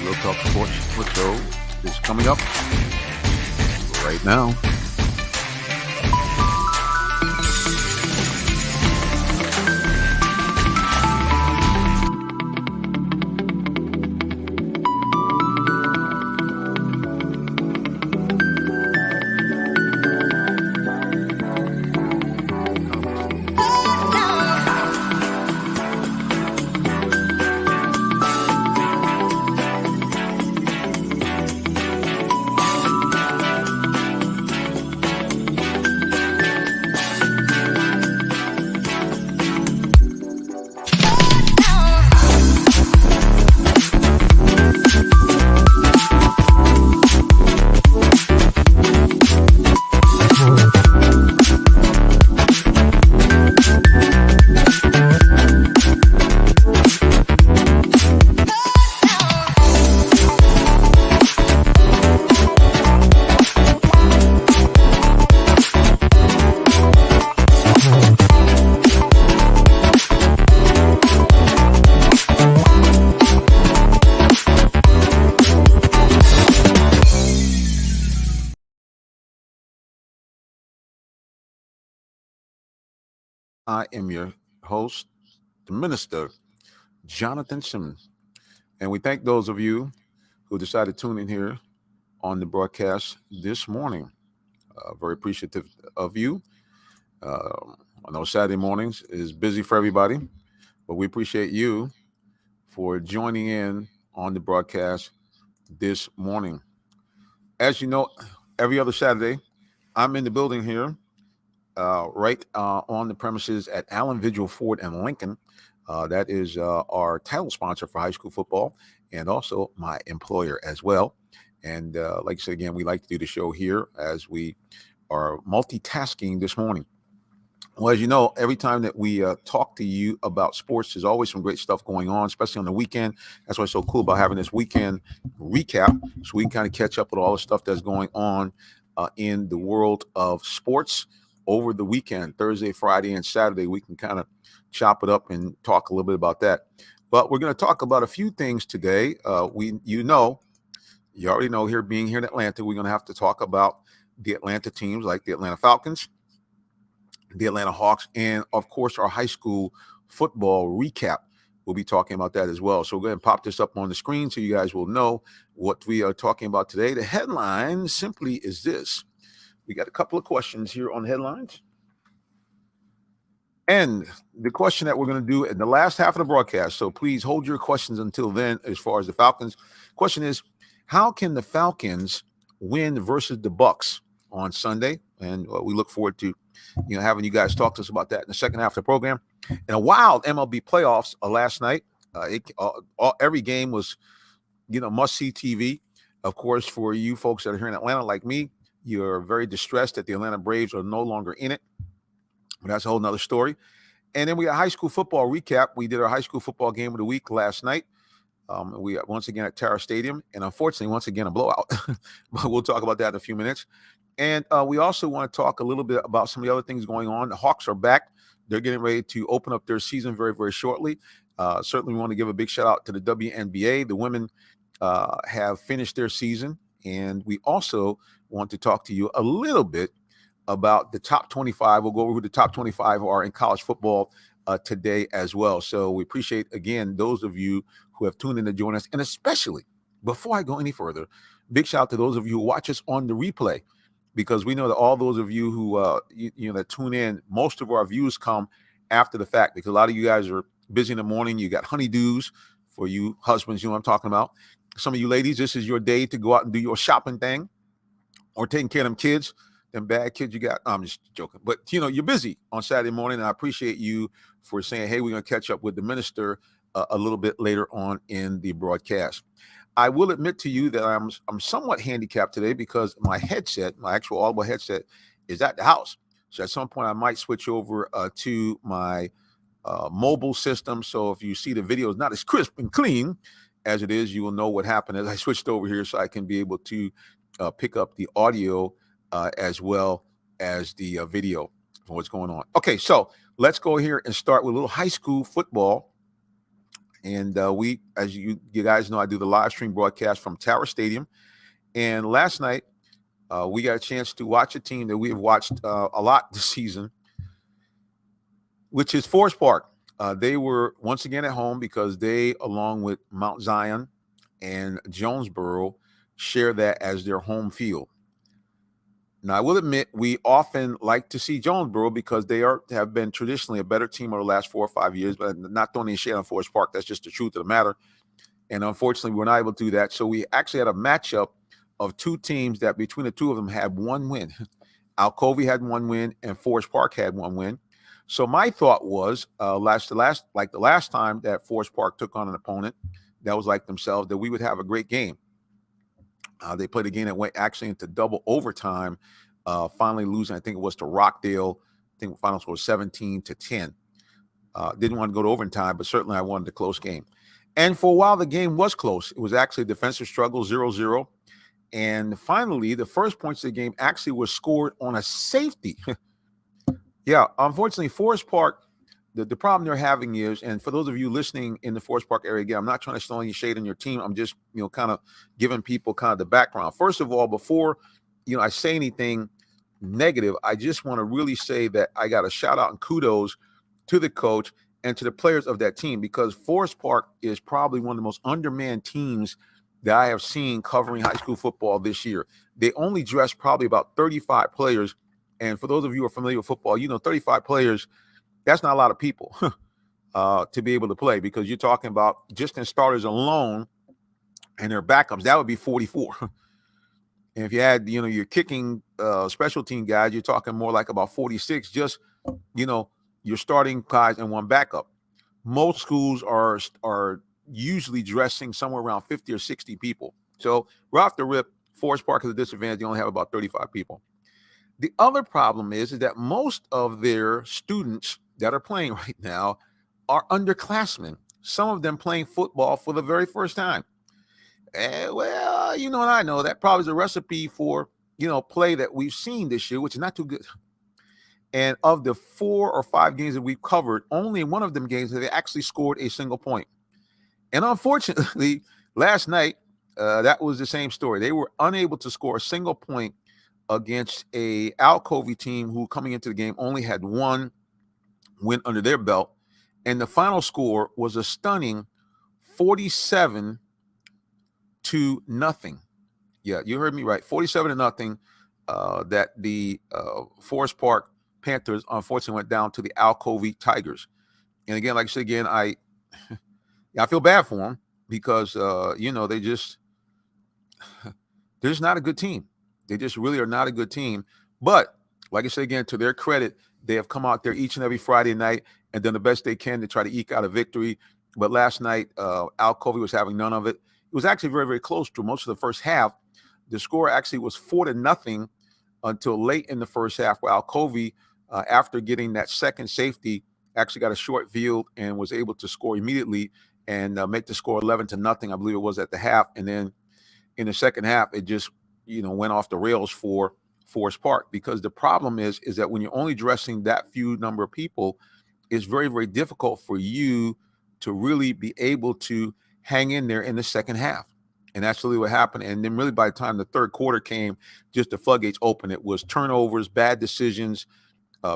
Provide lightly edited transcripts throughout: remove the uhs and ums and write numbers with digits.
Real Talk Sports Show is coming up right now. I am your host, the Minister, Jonathan Simmons. And we thank those of you who decided to tune in here on the broadcast this morning. Very appreciative of you. I know Saturday mornings is busy for everybody, but we appreciate you for joining in on the broadcast this morning. As you know, every other Saturday, I'm in the building here, right on the premises at Allen Vigil Ford and Lincoln. That is our title sponsor for high school football and also my employer as well. And like I said, again, we like to do the show here as we are multitasking this morning. Well, as you know, every time that we talk to you about sports, there's always some great stuff going on, especially on the weekend. That's what's so cool about having this weekend recap, so we can kind of catch up with all the stuff that's going on in the world of sports over the weekend, Thursday, Friday, and Saturday. We can kind of chop it up and talk a little bit about that. But we're going to talk about a few things today. You already know, here being here in Atlanta, we're going to have to talk about the Atlanta teams like the Atlanta Falcons, the Atlanta Hawks, and of course our high school football recap. We'll be talking about that as well. So go ahead and pop this up on the screen so you guys will know what we are talking about today. The headline simply is this. We got a couple of questions here on the headlines. And the question that we're going to do in the last half of the broadcast, so please hold your questions until then as far as the Falcons. Question is, how can the Falcons win versus the Bucks on Sunday? And we look forward to having you guys talk to us about that in the second half of the program. And a wild MLB playoffs last night. Every game was, must-see TV. Of course, for you folks that are here in Atlanta like me, you're very distressed that the Atlanta Braves are no longer in it. But that's a whole nother story. And then we got high school football recap. We did our high school football game of the week last night. We once again at Tara Stadium, and unfortunately, once again, a blowout. But we'll talk about that in a few minutes. And we also want to talk a little bit about some of the other things going on. The Hawks are back. They're getting ready to open up their season very, very shortly. Certainly, we want to give a big shout out to the WNBA. The women have finished their season. And we also want to talk to you a little bit about the top 25. We'll go over who the top 25 are in college football today as well. So we appreciate, again, those of you who have tuned in to join us. And especially, before I go any further, big shout out to those of you who watch us on the replay, because we know that all those of you who that tune in, most of our views come after the fact, because a lot of you guys are busy in the morning. You got honeydews for you husbands, you know what I'm talking about. Some of you ladies, this is your day to go out and do your shopping thing or taking care of them kids, them bad kids you got. I'm just joking. But, you're busy on Saturday morning, and I appreciate you for saying, hey, we're going to catch up with the minister a little bit later on in the broadcast. I will admit to you that I'm somewhat handicapped today because my headset, my actual audible headset, is at the house. So at some point, I might switch over to my mobile system. So if you see the video is not as crisp and clean as it is, you will know what happened as I switched over here, so I can be able to pick up the audio as well as the video for what's going on. Okay, so let's go here and start with a little high school football. And we, as you guys know, I do the live stream broadcast from Tower Stadium. And last night, we got a chance to watch a team that we have watched a lot this season, which is Forest Park. They were once again at home because they, along with Mount Zion and Jonesboro, share that as their home field. Now, I will admit we often like to see Jonesboro because they have been traditionally a better team over the last 4 or 5 years, but not throwing any shade on Forest Park. That's just the truth of the matter. And unfortunately, we're not able to do that. So we actually had a matchup of two teams that between the two of them had one win. Alcovy had one win and Forest Park had one win. So my thought was, the last time that Forest Park took on an opponent that was like themselves, that we would have a great game. They played a game that went actually into double overtime, finally losing, I think it was to Rockdale. I think the final score was 17-10. Didn't want to go to overtime, but certainly I wanted a close game. And for a while, the game was close. It was actually a defensive struggle, 0-0. And finally, the first points of the game actually was scored on a safety. Yeah, unfortunately, Forest Park, the problem they're having is, and for those of you listening in the Forest Park area, again, I'm not trying to throw any shade on your team. I'm just, kind of giving people kind of the background. First of all, before, I say anything negative, I just want to really say that I got a shout out and kudos to the coach and to the players of that team, because Forest Park is probably one of the most undermanned teams that I have seen covering high school football this year. They only dressed probably about 35 players. And for those of you who are familiar with football, 35 players, that's not a lot of people to be able to play, because you're talking about just in starters alone and their backups, that would be 44. And if you add, your kicking special team guys, you're talking more like about 46, just, your starting guys and one backup. Most schools are usually dressing somewhere around 50 or 60 people. So right off the rip, Forest Park is a disadvantage. They only have about 35 people. The other problem is that most of their students that are playing right now are underclassmen, some of them playing football for the very first time. Well, and I know that probably is a recipe for, play that we've seen this year, which is not too good. And of the 4 or 5 games that we've covered, only in one of them games have they actually scored a single point. And unfortunately, last night, that was the same story. They were unable to score a single point against a Alcovy team who, coming into the game, only had one win under their belt. And the final score was a stunning 47-0. Yeah, you heard me right. 47-0. That the Forest Park Panthers unfortunately went down to the Alcovy Tigers. And again, like I said, again, I feel bad for them because, they're just not a good team. They just really are not a good team. But like I said, again, to their credit, they have come out there each and every Friday night and done the best they can to try to eke out a victory. But last night, Alcovy was having none of it. It was actually very, very close through most of the first half. The score actually was 4-0 until late in the first half, where Alcovy, after getting that second safety, actually got a short field and was able to score immediately and make the score 11-0, I believe it was, at the half. And then in the second half, it just went off the rails for Forest Park, because the problem is that when you're only dressing that few number of people, it's very, very difficult for you to really be able to hang in there in the second half. And that's really what happened. And then really by the time the third quarter came, just the floodgates opened. It was turnovers, bad decisions,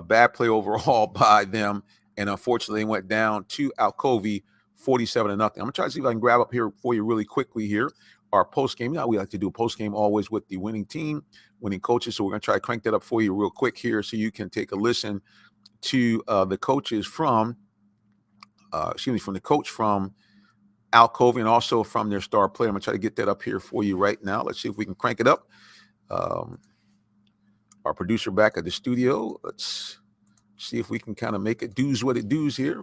bad play overall by them. And unfortunately, it went down to Alcovy 47-0. I'm going to try to see if I can grab up here for you really quickly here our post-game. We like to do post-game always with the winning team, winning coaches. So we're going to try to crank that up for you real quick here so you can take a listen to the coaches from the coach from Alcovy and also from their star player. I'm going to try to get that up here for you right now. Let's see if we can crank it up. Our producer back at the studio. Let's see if we can kind of make it do's what it do's here.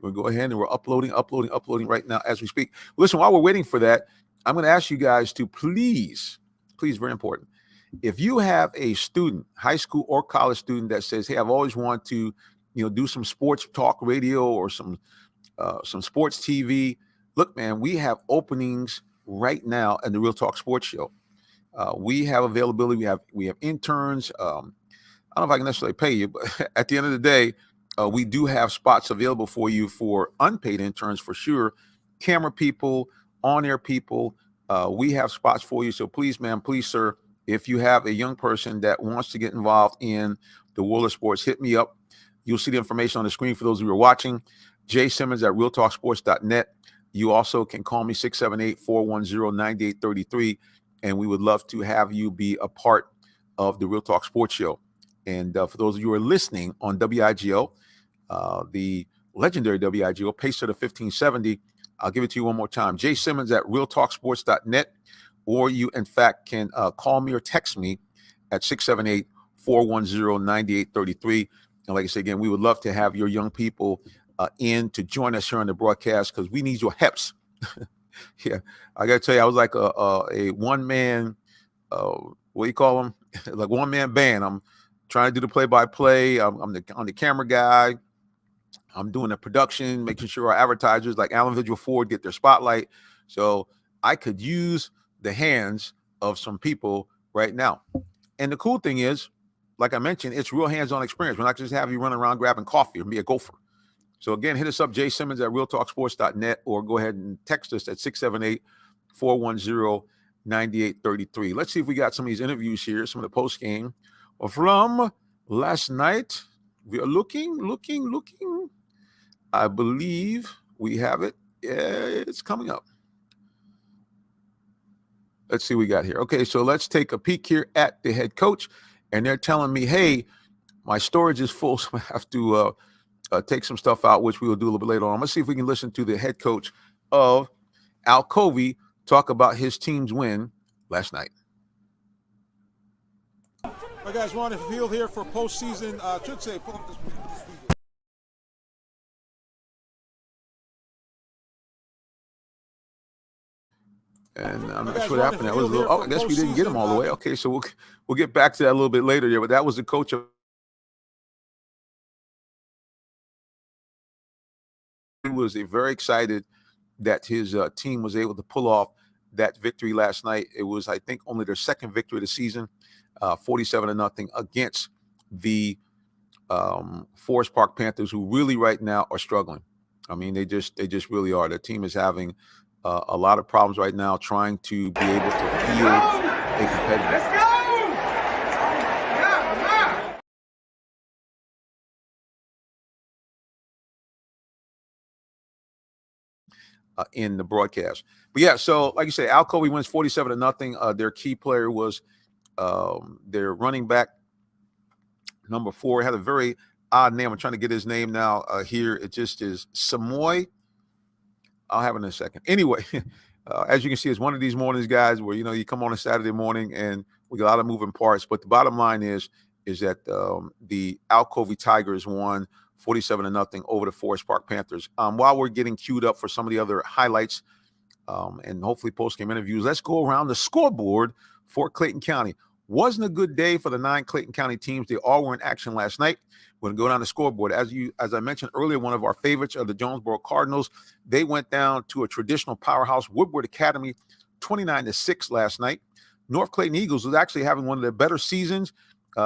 We'll go ahead and we're uploading right now as we speak. Listen, while we're waiting for that, I'm going to ask you guys to please, very important. If you have a student, high school or college student, that says, hey, I've always wanted to, do some sports talk radio or some sports TV. Look, man, we have openings right now in the Real Talk Sports Show. We have availability. We have interns. I don't know if I can necessarily pay you, but at the end of the day, we do have spots available for you for unpaid interns for sure. camera people, on-air people, we have spots for you. So please, ma'am, please, sir, if you have a young person that wants to get involved in the world of sports, hit me up. You'll see the information on the screen for those who are watching. Jay Simmons at realtalksports.net. You also can call me 678-410-9833, and we would love to have you be a part of the Real Talk Sports Show. And for those of you who are listening on WIGO, the legendary WIGO, Pacer to 1570, I'll give it to you one more time. Jay Simmons at realtalksports.net, or you, in fact, can call me or text me at 678-410-9833. And like I said, again, we would love to have your young people in to join us here on the broadcast because we need your helps. Yeah, I got to tell you, I was like a one-man, what do you call them? Like one-man band. I'm trying to do the play-by-play. I'm the camera guy. I'm doing the production, making sure our advertisers like Allen Vigil Ford get their spotlight. So I could use the hands of some people right now. And the cool thing is, like I mentioned, it's real hands-on experience. We're not just having you run around grabbing coffee or be a gopher. So again, hit us up, Jay Simmons at realtalksports.net, or go ahead and text us at 678-410-9833. Let's see if we got some of these interviews here, some of the post-game from last night. We are looking. I believe we have it. Yeah, it's coming up. Let's see what we got here. Okay, so let's take a peek here at the head coach, and they're telling me, hey, my storage is full, so I have to take some stuff out, which we will do a little bit later on. Let's see if we can listen to the head coach of Al Covey talk about his team's win last night. All right, guys, we're on the field here for postseason. Should say, pull up this. And I'm not sure what happened. That was a little. Oh, I guess we didn't get him all the way. Okay, so we'll get back to that a little bit later. Yeah, but that was the coach of. He was very excited that his team was able to pull off that victory last night. It was, I think, only their second victory of the season, 47-0 against the Forest Park Panthers, who really right now are struggling. I mean, they just really are. The team is having a lot of problems right now trying to be able to field a competitor. Let's go! In the broadcast. But yeah, so like you say, Al Covey wins 47-0. Their key player was their running back, number 4. It had a very odd name. I'm trying to get his name now here. It just is Samoy. I'll have it in a second. Anyway, as you can see, it's one of these mornings, guys, where, you come on a Saturday morning and we got a lot of moving parts. But the bottom line is that the Al Covey Tigers won 47-0 over the Forest Park Panthers. While we're getting queued up for some of the other highlights and hopefully post-game interviews, let's go around the scoreboard for Clayton County. Wasn't a good day for the 9 Clayton County teams. They all were in action last night. We're going to go down the scoreboard. As I mentioned earlier, one of our favorites are the Jonesboro Cardinals. They went down to a traditional powerhouse, Woodward Academy, 29-6 last night. North Clayton Eagles was actually having one of their better seasons.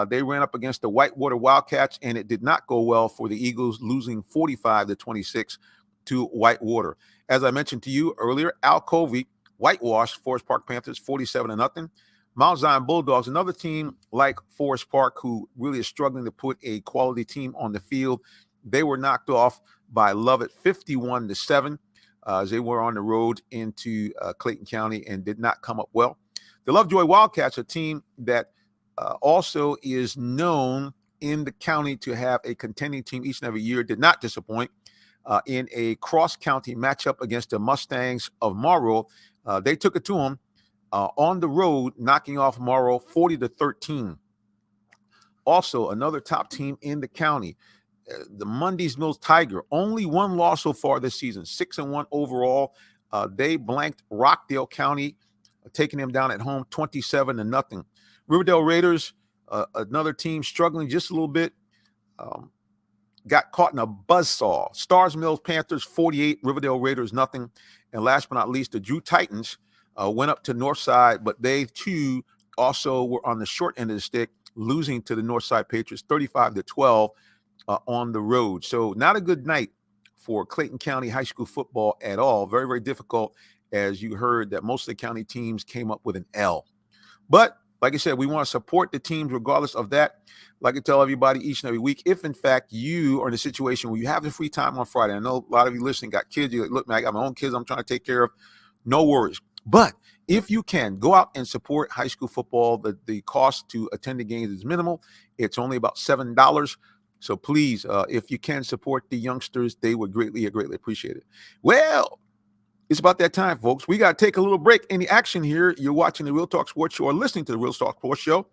They ran up against the Whitewater Wildcats, and it did not go well for the Eagles, losing 45-26 to Whitewater. As I mentioned to you earlier, Al Covey whitewashed Forest Park Panthers 47-0. Mount Zion Bulldogs, another team like Forest Park, who really is struggling to put a quality team on the field. They were knocked off by Lovett 51-7 as they were on the road into Clayton County and did not come up well. The Lovejoy Wildcats, a team that also is known in the county to have a contending team each and every year, did not disappoint in a cross-county matchup against the Mustangs of Morrow. They took it to them on the road, knocking off Morrow 40-13. Also, another top team in the county, the Mundy's Mills Tiger, only one loss so far this season, 6-1 overall. They blanked Rockdale County, taking them down at home 27-0. Riverdale Raiders, another team struggling just a little bit, got caught in a buzzsaw. Stars Mills Panthers 48, Riverdale Raiders nothing. And last but not least, the Drew Titans went up to Northside, but they too also were on the short end of the stick, losing to the Northside Patriots 35-12 on the road. So not a good night for Clayton County high school football at all. Very, very difficult, as you heard that most of the county teams came up with an L. But like I said, we want to support the teams regardless of that. Like I tell everybody each and every week, if in fact you are in a situation where you have the free time on Friday, I know a lot of you listening got kids. You're like, look, man, I got my own kids I'm trying to take care of. No worries. But if you can, go out and support high school football. The cost to attend the games is minimal. It's only about $7. So please, if you can support the youngsters, they would greatly appreciate it. Well, it's about that time, folks. We got to take a little break in the action here. You're watching the Real Talk Sports Show or listening to the Real Talk Sports Show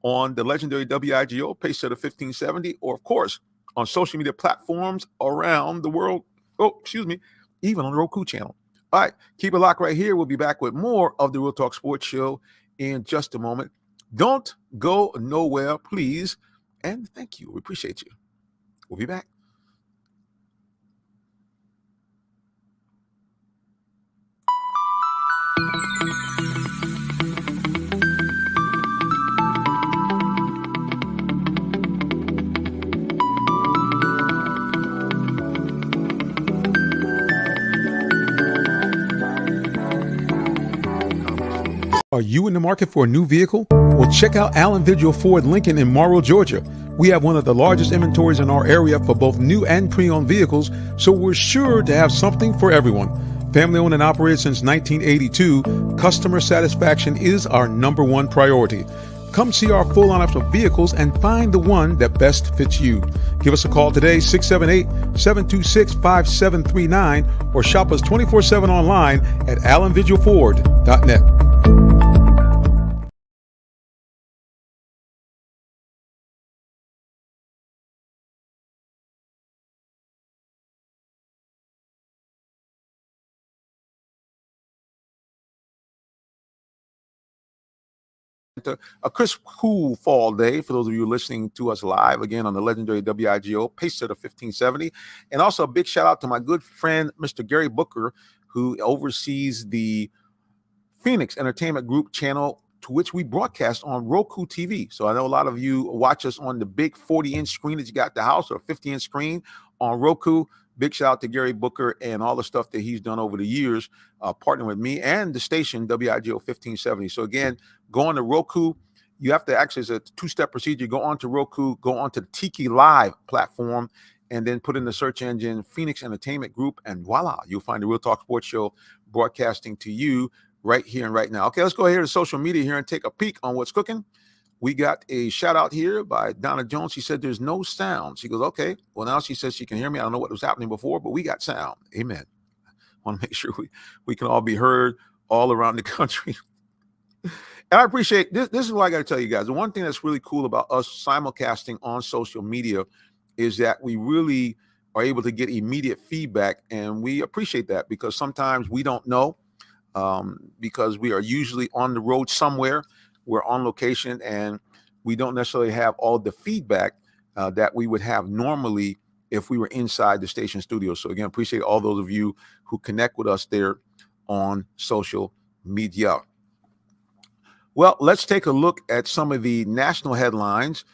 on the legendary WIGO, Pacesetter 1570, or, of course, on social media platforms around the world. Oh, excuse me, even on the Roku channel. All right, keep it locked right here. We'll be back with more of the Real Talk Sports Show in just a moment. Don't go nowhere, please. And thank you. We appreciate you. We'll be back. Are you in the market for a new vehicle? Well, check out Allen Vigil Ford Lincoln in Morrow, Georgia. We have one of the largest inventories in our area for both new and pre-owned vehicles, so we're sure to have something for everyone. Family owned and operated since 1982, customer satisfaction is our number one priority. Come see our full lineup of vehicles and find the one that best fits you. Give us a call today, 678-726-5739, or shop us 24/7 online at allenvigilford.net. A crisp, cool fall day for those of you listening to us live again on the legendary WIGO Pacesetter 1570. And also a big shout out to my good friend, Mr. Gary Booker, who oversees the Phoenix Entertainment Group channel, to which we broadcast on Roku TV. So I know a lot of you watch us on the big 40-inch screen that you got at the house, or 50-inch screen on Roku. Big shout out to Gary Booker and all the stuff that he's done over the years, partnering with me and the station WIGO 1570. So again, go on to Roku. You have to actually, it's a two-step procedure. Go on to Roku, go on to the Tiki Live platform, and then put in the search engine Phoenix Entertainment Group, and voila, you'll find the Real Talk Sports Show broadcasting to you right here and right now. Okay, let's go ahead to social media here and take a peek on what's cooking. We got a shout out here by Donna Jones. She said there's no sound. She goes, okay. Well, now she says she can hear me. I don't know what was happening before, but we got sound. Amen. I want to make sure we can all be heard all around the country. And I appreciate this. This is what I got to tell you guys. The one thing that's really cool about us simulcasting on social media is that we really are able to get immediate feedback. And we appreciate that, because sometimes we don't know, because we are usually on the road somewhere. We're on location, and we don't necessarily have all the feedback that we would have normally if we were inside the station studio. So again, appreciate all those of you who connect with us there on social media. Well, let's take a look at some of the national headlines.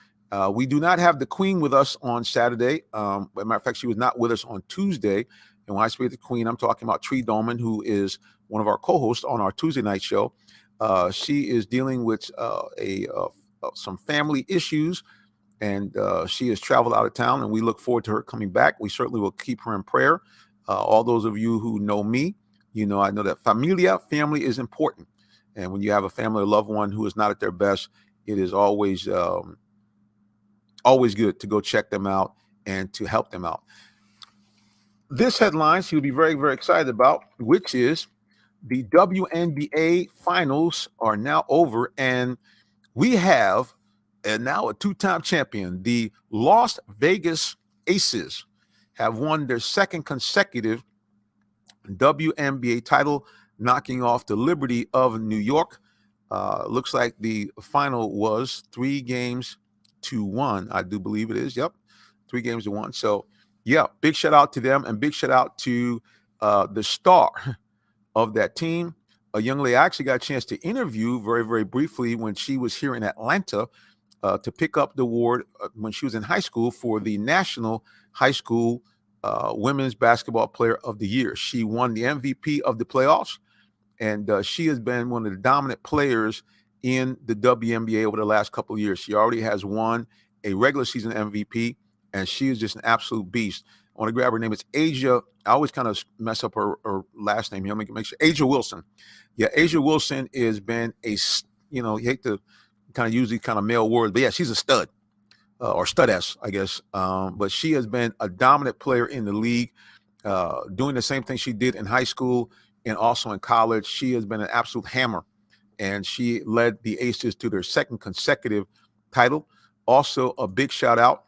We do not have the Queen with us on Saturday. As a matter of fact, she was not with us on Tuesday. And when I speak to the Queen, I'm talking about Tree Dolman, who is one of our co-hosts on our Tuesday night show. She is dealing with some family issues, and she has traveled out of town, and we look forward to her coming back. We certainly will keep her in prayer. All those of you who know me, I know that family is important. And when you have a family or loved one who is not at their best, it is always good to go check them out and to help them out. This headline she will be very, very excited about, which is the WNBA finals are now over, and we have now a two-time champion. The Las Vegas Aces have won their second consecutive WNBA title, knocking off the Liberty of New York. Looks like the final was 3-1. I do believe it is. Yep, 3-1. So, yeah, big shout out to them, and big shout out to the star of that team, a young lady I actually got a chance to interview very, very briefly when she was here in Atlanta to pick up the award when she was in high school for the National High School Women's Basketball Player of the Year. She won the MVP of the playoffs, and she has been one of the dominant players in the WNBA over the last couple of years. She already has won a regular season MVP, and she is just an absolute beast. I want to grab her name. It's Asia. I always kind of mess up her last name here. Let me make sure. Asia Wilson. Yeah, Asia Wilson has been you hate to kind of use these kind of male words, but yeah, she's a stud. Or studess, I guess. But she has been a dominant player in the league, doing the same thing she did in high school and also in college. She has been an absolute hammer, and she led the Aces to their second consecutive title. Also, a big shout out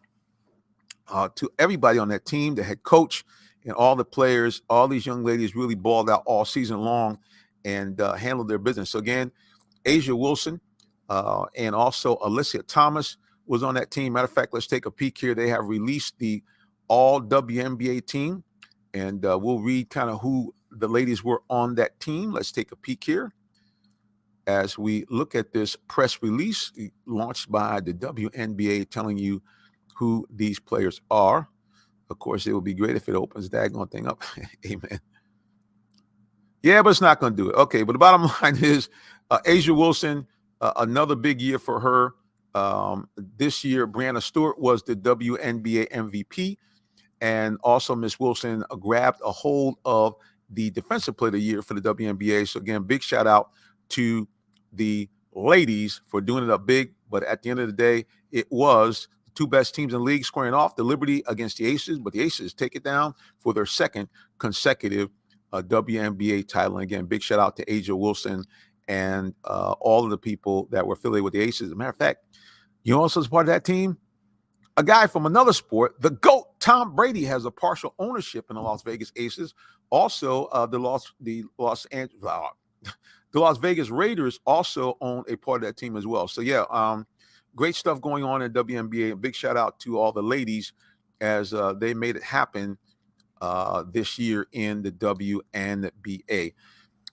to everybody on that team, the head coach and all the players. All these young ladies really balled out all season long and handled their business. So again, Asia Wilson and also Alicia Thomas was on that team. Matter of fact, let's take a peek here. They have released the all WNBA team, and we'll read kind of who the ladies were on that team. Let's take a peek here as we look at this press release launched by the WNBA telling you who these players are. Of course, it would be great if it opens that daggone thing up. Amen. Yeah, but it's not going to do it. Okay, but the bottom line is Asia Wilson, another big year for her. This year, Brianna Stewart was the WNBA MVP, and also Miss Wilson grabbed a hold of the Defensive Player of the Year for the WNBA. So again, big shout out to the ladies for doing it up big. But at the end of the day, it was the two best teams in the league squaring off, the Liberty against the Aces, but the Aces take it down for their second consecutive WNBA title. And again, big shout out to Asia Wilson and all of the people that were affiliated with the Aces. As a matter of fact, you know, also as part of that team, a guy from another sport, the GOAT, Tom Brady, has a partial ownership in the Las Vegas Aces. Also, the Las Vegas Raiders also own a part of that team as well. So yeah, great stuff going on in WNBA. A big shout out to all the ladies as they made it happen this year in the WNBA.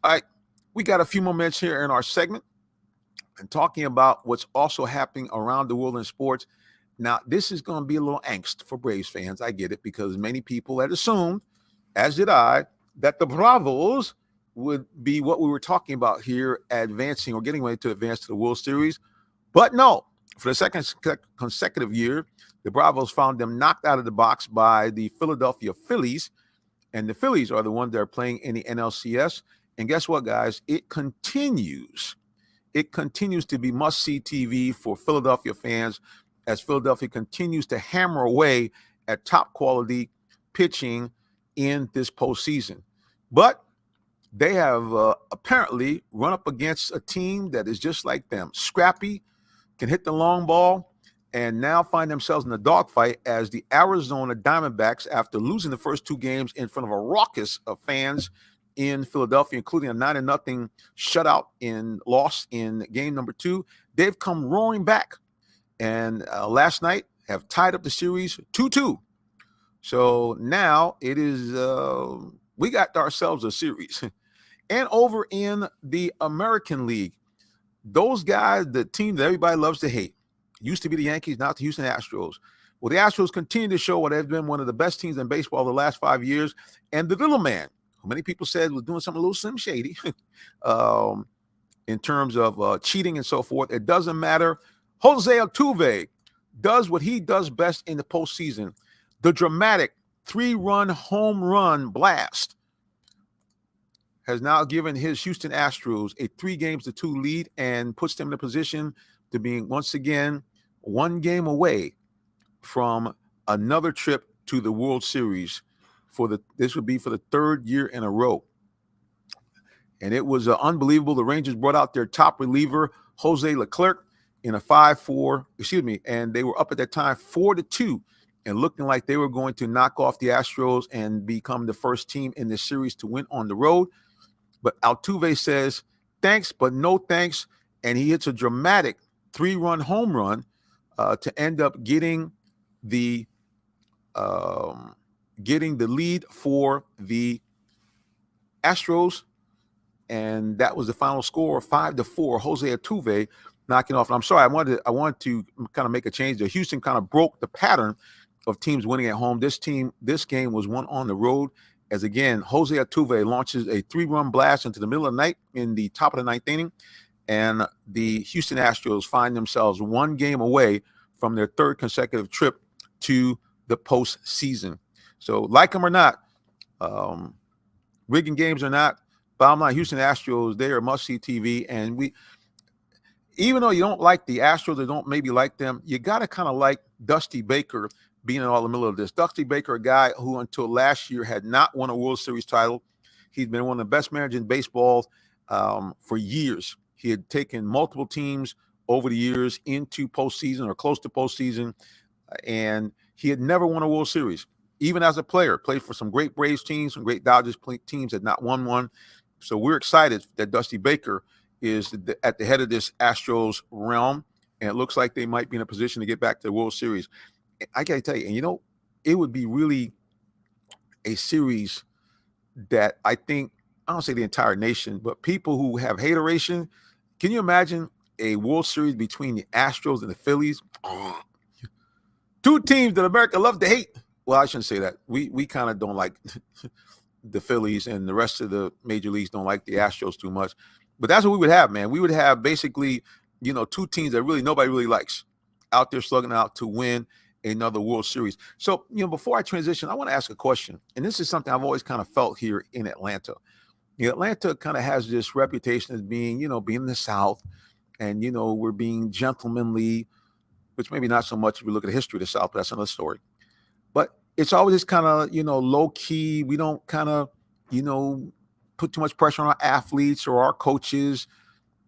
All right, we got a few more minutes here in our segment and talking about what's also happening around the world in sports. Now, this is going to be a little angst for Braves fans. I get it, because many people had assumed, as did I, that the Bravos would be what we were talking about here, advancing or getting ready to advance to the World Series. But no, for the second consecutive year, the Bravos found them knocked out of the box by the Philadelphia Phillies. And the Phillies are the ones that are playing in the NLCS. And guess what, guys? It continues to be must-see TV for Philadelphia fans as Philadelphia continues to hammer away at top-quality pitching in this postseason. But they have apparently run up against a team that is just like them, scrappy, can hit the long ball, and now find themselves in a dogfight as the Arizona Diamondbacks, after losing the first two games in front of a raucous of fans in Philadelphia, including a 9-0 shutout loss in game number 2. They've come roaring back, and last night have tied up the series 2-2. So now it is we got ourselves a series. And over in the American League, those guys, the team that everybody loves to hate, used to be the Yankees, now the Houston Astros. Well, the Astros continue to show what has been one of the best teams in baseball the last 5 years, and the little man, many people said was doing something a little slim shady in terms of cheating and so forth. It doesn't matter. Jose Altuve does what he does best in the postseason. The dramatic 3-run home run blast has now given his Houston Astros a 3-2 lead and puts them in a position to being once again 1 game away from another trip to the World Series. This would be for the 3rd year in a row. And it was unbelievable. The Rangers brought out their top reliever, Jose Leclerc, in a 5-4, and they were up at that time 4-2 and looking like they were going to knock off the Astros and become the first team in this series to win on the road. But Altuve says, thanks, but no thanks. And he hits a dramatic 3-run home run to end up getting the lead for the Astros. And that was the final score, 5-4. Jose Altuve knocking off. And I'm sorry, I wanted to kind of make a change there. Houston kind of broke the pattern of teams winning at home. This game was won on the road as, again, Jose Altuve launches a 3-run blast into the middle of the night in the top of the ninth inning, and the Houston Astros find themselves one game away from their third consecutive trip to the postseason. So, like them or not, rigging games or not, bottom line, Houston Astros, they are must-see TV, and even though you don't like the Astros or don't maybe like them, you got to kind of like Dusty Baker being in all the middle of this. Dusty Baker, a guy who until last year had not won a World Series title. He's been one of the best managers in baseball for years. He had taken multiple teams over the years into postseason or close to postseason, and he had never won a World Series. Even as a player, played for some great Braves teams, some great Dodgers teams, had not won one. So we're excited that Dusty Baker is at the head of this Astros realm, and it looks like they might be in a position to get back to the World Series. I got to tell you, and it would be really a series that I think, I don't say the entire nation, but people who have hateration, can you imagine a World Series between the Astros and the Phillies? Two teams that America loves to hate. Well, I shouldn't say that. We kind of don't like the Phillies, and the rest of the major leagues don't like the Astros too much. But that's what we would have, man. We would have basically, two teams that really nobody really likes out there slugging out to win another World Series. So, before I transition, I want to ask a question. And this is something I've always kind of felt here in Atlanta. Atlanta kind of has this reputation as being, being in the South, and, we're being gentlemanly, which maybe not so much if we look at the history of the South, but that's another story. But it's always just kind of, low key. We don't kind of, put too much pressure on our athletes or our coaches,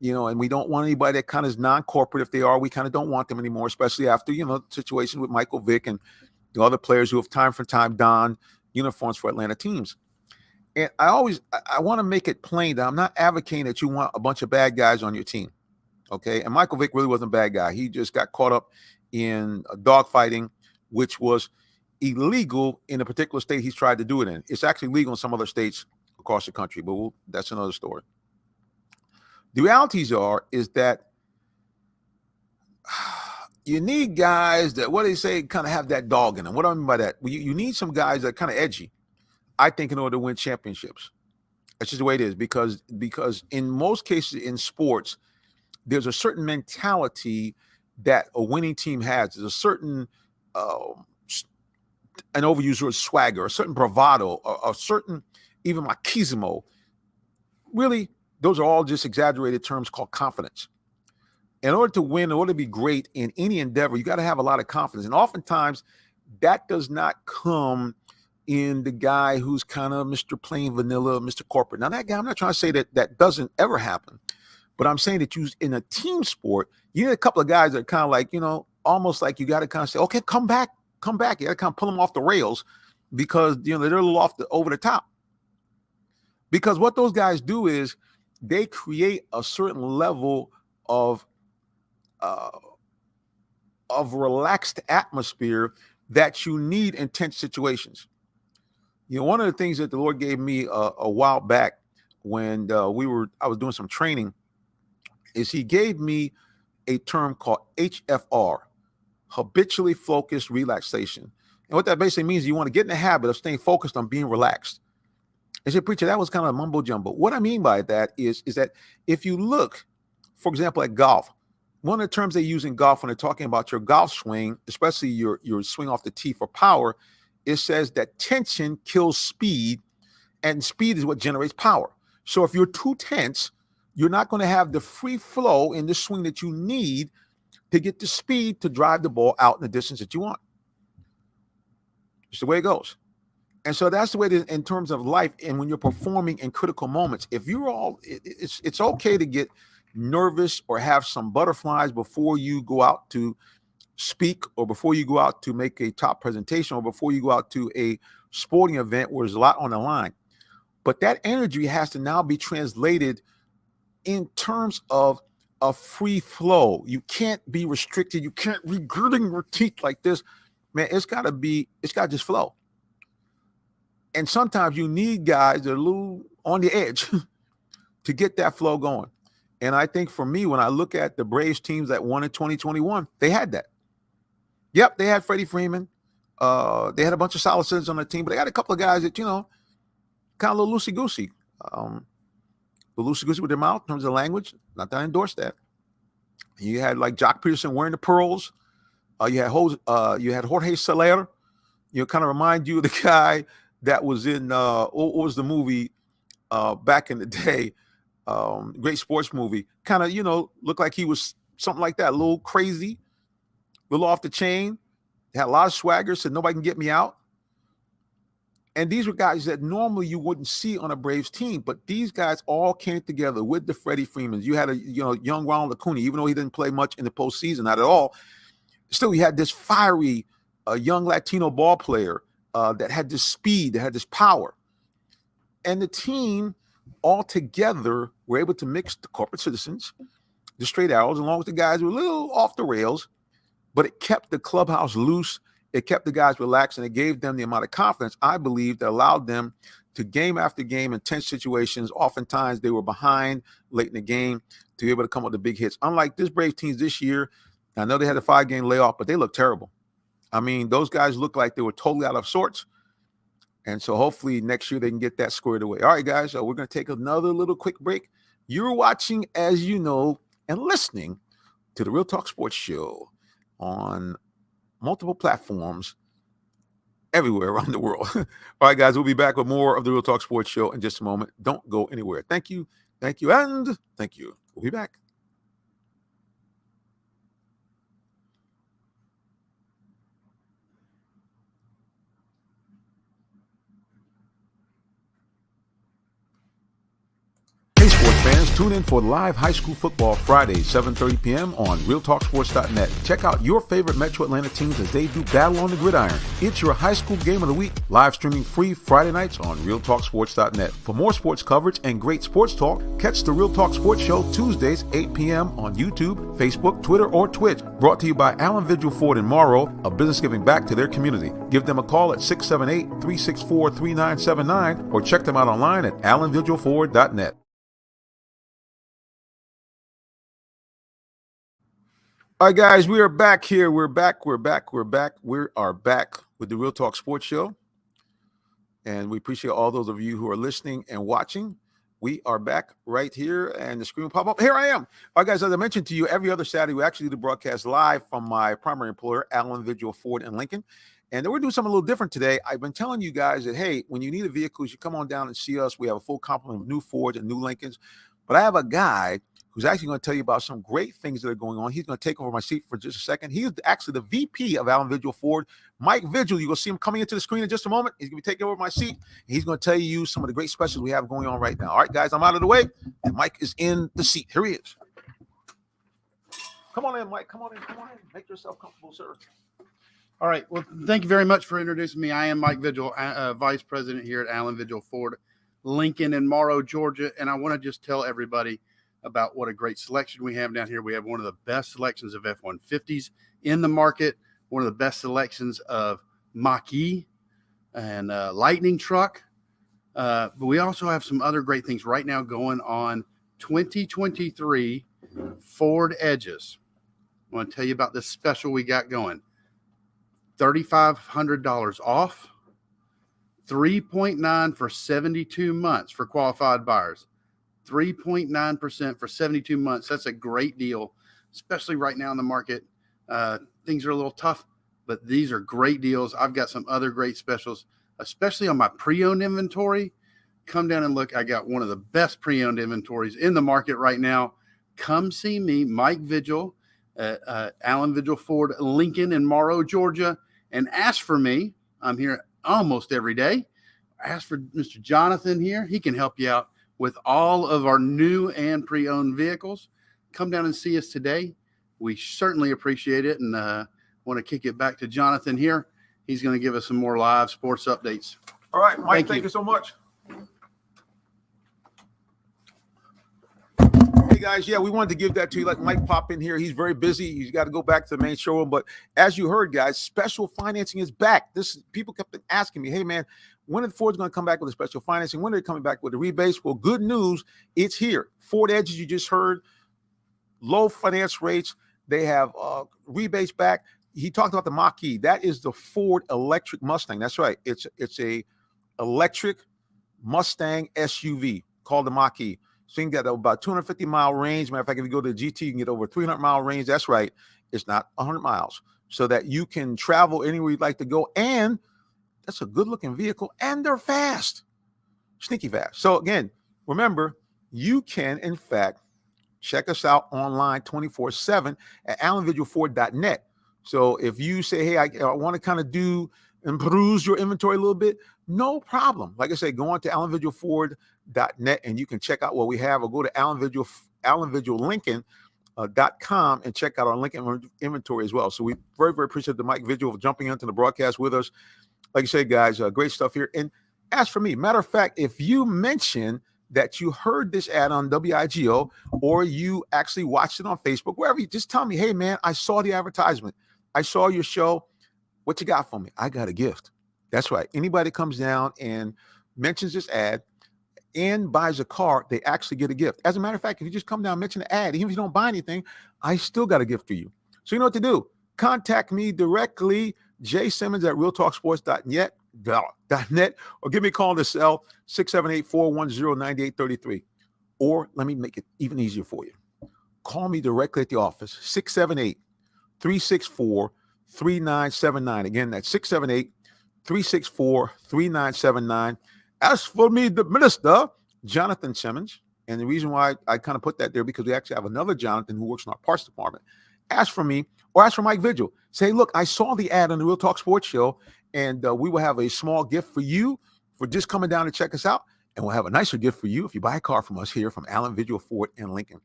and we don't want anybody that kind of is non-corporate. If they are, we kind of don't want them anymore, especially after, the situation with Michael Vick and the other players who have time for time donned uniforms for Atlanta teams. And I want to make it plain that I'm not advocating that you want a bunch of bad guys on your team. Okay. And Michael Vick really wasn't a bad guy. He just got caught up in dogfighting, which was illegal in a particular state he's tried to do it in. It's actually legal in some other states across the country, but that's another story. The realities is that you need guys that, what they say, kind of have that dog in them. What do I mean by that? You need some guys that are kind of edgy, I think, in order to win championships. That's just the way it is, because in most cases in sports, there's a certain mentality that a winning team has. There's a certain, an overused word, swagger, a certain bravado, a certain even machismo. Really, those are all just exaggerated terms called confidence. In order to win, in order to be great in any endeavor, you got to have a lot of confidence. And oftentimes that does not come in the guy who's kind of Mr. Plain Vanilla, Mr. Corporate. Now, that guy, I'm not trying to say that doesn't ever happen, but I'm saying that in a team sport, you need a couple of guys that are kind of like, almost like you got to kind of say, okay, come back. You got to kind of pull them off the rails because, they're a little over the top. Because what those guys do is they create a certain level of relaxed atmosphere that you need in tense situations. One of the things that the Lord gave me a while back when I was doing some training is He gave me a term called HFR, habitually focused relaxation. And what that basically means is you want to get in the habit of staying focused on being relaxed. I said, preacher, that was kind of mumbo jumbo. What I mean by that is that if you look, for example, at golf, one of the terms they use in golf when they're talking about your golf swing, especially your swing off the tee for power, it says that tension kills speed, and speed is what generates power. So if you're too tense, you're not going to have the free flow in the swing that you need to get the speed to drive the ball out in the distance that you want. It's the way it goes. And so that's the way it is in terms of life. And when you're performing in critical moments, if you're it's okay to get nervous or have some butterflies before you go out to speak, or before you go out to make a top presentation, or before you go out to a sporting event where there's a lot on the line. But that energy has to now be translated in terms of a free flow. You can't be restricted. You can't be gritting your teeth like this. Man, it's got to just flow. And sometimes you need guys that are a little on the edge to get that flow going. And I think for me, when I look at the Braves teams that won in 2021, they had that. Yep, they had Freddie Freeman. They had a bunch of solid citizens on the team, but they got a couple of guys that, kind of a little loosey-goosey. Loosey-goosey with their mouth in terms of language. Not that I endorse that. You had like Jock Peterson wearing the pearls. You had Jorge Soler. Kind of remind you of the guy that was in what was the movie back in the day? Great sports movie. Kind of, looked like he was something like that. A little crazy, a little off the chain. Had a lot of swagger, said nobody can get me out. And these were guys that normally you wouldn't see on a Braves team, but these guys all came together with the Freddie Freemans. You had a young Ronald Acuna, even though he didn't play much in the postseason, not at all. Still, you had this fiery young Latino ball player that had this speed, that had this power. And the team all together were able to mix the corporate citizens, the straight arrows, along with the guys who were a little off the rails, but it kept the clubhouse loose. It kept the guys relaxed, and it gave them the amount of confidence, I believe, that allowed them to game after game in tense situations. Oftentimes they were behind late in the game to be able to come up with the big hits. Unlike this Braves team this year, I know they had a 5-game layoff, but they look terrible. I mean, those guys look like they were totally out of sorts. And so hopefully next year they can get that squared away. All right, guys, so we're going to take another little quick break. You're watching, as you know, and listening to the Real Talk Sports Show on multiple platforms everywhere around the world. All right, guys, we'll be back with more of the Real Talk Sports Show in just a moment. Don't go anywhere. Thank you, and thank you. We'll be back. Hey, sports fans, tune in for live high school football Fridays, 7:30 p.m. on RealTalkSports.net. Check out your favorite Metro Atlanta teams as they do battle on the gridiron. It's your high school game of the week, live streaming free Friday nights on RealTalkSports.net. For more sports coverage and great sports talk, catch the Real Talk Sports Show Tuesdays, 8 p.m. on YouTube, Facebook, Twitter, or Twitch. Brought to you by Allen Vigil Ford in Morrow, a business giving back to their community. Give them a call at 678-364-3979 or check them out online at AllenVigilFord.net. All right, guys, we are back here. We are back with the Real Talk Sports Show. And we appreciate all those of you who are listening and watching. We are back right here, and the screen will pop up. Here I am. All right, guys, as I mentioned to you, every other Saturday, we actually do the broadcast live from my primary employer, Allen Vigil Ford in Lincoln. And we're doing something a little different today. I've been telling you guys that, hey, when you need a vehicle, you come on down and see us. We have a full complement of new Fords and new Lincolns. But I have a guy who's actually going to tell you about some great things that are going on. He's going to take over my seat for just a second. He's actually the VP of Allen Vigil Ford, Mike Vigil. You're going to see him coming into the screen in just a moment. He's going to be taking over my seat. And he's going to tell you some of the great specials we have going on right now. All right, guys, I'm out of the way, and Mike is in the seat. Here he is. Come on in, Mike. Come on in. Make yourself comfortable, sir. All right. Well, thank you very much for introducing me. I am Mike Vigil, Vice President here at Allen Vigil Ford, Lincoln in Morrow, Georgia. And I want to just tell everybody about what a great selection we have down here. We have one of the best selections of F-150s in the market, one of the best selections of Mach-E and Lightning truck. But we also have some other great things right now going on. 2023 Ford Edges. I want to tell you about this special we got going. $3,500 off, 3.9 for 72 months for qualified buyers. 3.9% for 72 months. That's a great deal, especially right now in the market. Things are a little tough, but these are great deals. I've got some other great specials, especially on my pre-owned inventory. Come down and look. I got one of the best pre-owned inventories in the market right now. Come see me, Mike Vigil, at Allen Vigil Ford, Lincoln in Morrow, Georgia, and ask for me. I'm here almost every day. Ask for Mr. Jonathan here. He can help you out with all of our new and pre-owned vehicles. Come down and see us today. We certainly appreciate it, and want to kick it back to Jonathan here. He's going to give us some more live sports updates. All right, Mike, thank you so much. Hey, guys, yeah, we wanted to give that to you. Let Mike pop in here. He's very busy. He's got to go back to the main showroom. But as you heard, guys, special financing is back. People kept asking me, hey, man, when are Ford's going to come back with the special financing? When are they coming back with the rebates? Well, good news, it's here. Ford Edges, you just heard, low finance rates. They have rebates back. he talked about the Mach-E. That is the Ford electric Mustang. That's right. It's a electric Mustang SUV called the Mach-E. So you can get about 250-mile range. Matter of fact, if you go to the GT, you can get over 300-mile range. That's right. It's not 100 miles. So that you can travel anywhere you'd like to go. And that's a good-looking vehicle. And they're fast. Sneaky fast. So again, remember, you can, in fact, check us out online 24/7 at allenvigilford.net. So if you say, hey, I want to kind of and peruse your inventory a little bit, no problem. Like I said, go on to allenvigilford.net and you can check out what we have, or go to allenvigillincoln.com and check out our Lincoln inventory as well. So we very, very appreciate the Mike Vigil for jumping into the broadcast with us. Like I said, guys, great stuff here. And as for me, matter of fact, if you mention that you heard this ad on WIGO, or you actually watched it on Facebook, wherever, you just tell me, hey, man, I saw the advertisement. I saw your show. What you got for me? I got a gift. That's right. Anybody comes down and mentions this ad and buys a car, they actually get a gift. As a matter of fact, if you just come down and mention the ad, even if you don't buy anything, I still got a gift for you. So you know what to do. Contact me directly, jsimmons@realtalksports.net, or give me a call on the cell 678-410-9833. Or let me make it even easier for you. Call me directly at the office, 678-364-3979. Again, that's 678-364-3979. As for me, the minister, Jonathan Simmons, and the reason why I kind of put that there, because we actually have another Jonathan who works in our parts department. Ask for me, or ask for Mike Vigil. Say, look, I saw the ad on the Real Talk Sports Show, and we will have a small gift for you for just coming down to check us out. And we'll have a nicer gift for you if you buy a car from us here from Allen Vigil Ford in Lincoln.